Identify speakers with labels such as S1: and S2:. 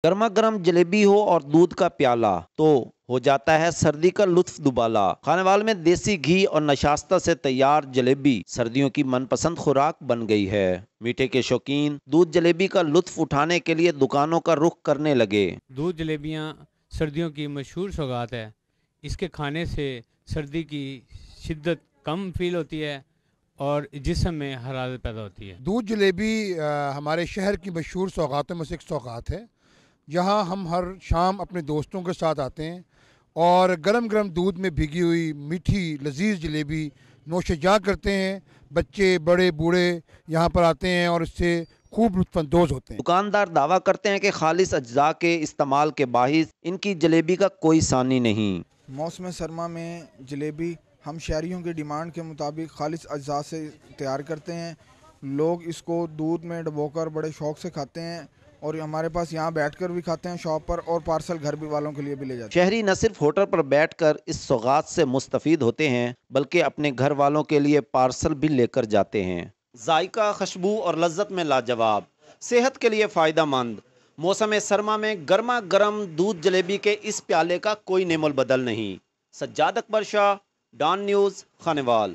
S1: गर्मा गर्म जलेबी हो और दूध का प्याला तो हो जाता है सर्दी का लुत्फ दुबाला। खानेवाल में देसी घी और नशास्ता से तैयार जलेबी सर्दियों की मनपसंद खुराक बन गई है। मीठे के शौकीन दूध जलेबी का लुत्फ उठाने के लिए दुकानों का रुख करने लगे।
S2: दूध जलेबियाँ सर्दियों की मशहूर सौगात है। इसके खाने से सर्दी की शिद्दत कम फील होती है और जिस्म में हरारत पैदा होती है।
S3: दूध जलेबी हमारे शहर की मशहूर सौगातों में से एक सौगात है, जहाँ हम हर शाम अपने दोस्तों के साथ आते हैं और गरम गरम दूध में भीगी हुई मीठी लजीज जलेबी नोशजा करते हैं। बच्चे बड़े बूढ़े यहाँ पर आते हैं और इससे खूब लुत्फानंदोज होते हैं।
S1: दुकानदार दावा करते हैं कि खालिस अज्जा के इस्तेमाल के बाहिस इनकी जलेबी का कोई सानी नहीं।
S4: मौसम सरमा में जलेबी हम शहरियों की डिमांड के मुताबिक खालिस अज्जा से तैयार करते हैं। लोग इसको दूध में डुबोकर बड़े शौक़ से खाते हैं और हमारे पास यहाँ बैठकर भी खाते हैं शॉप पर, और पार्सल घर भी वालों के लिए भी ले जाते हैं।
S1: शहरी न सिर्फ होटल पर बैठकर इस सौगात से मुस्तफीद होते हैं बल्कि अपने घर वालों के लिए पार्सल भी लेकर जाते हैं। जायका, खुशबू और लज्जत में लाजवाब, सेहत के लिए फ़ायदा मंद। मौसम सरमा में गर्मा गर्म दूध जलेबी के इस प्याले का कोई नेमोल बदल नहीं। Sajjad Akbar Shah, Dawn news, Khanewal.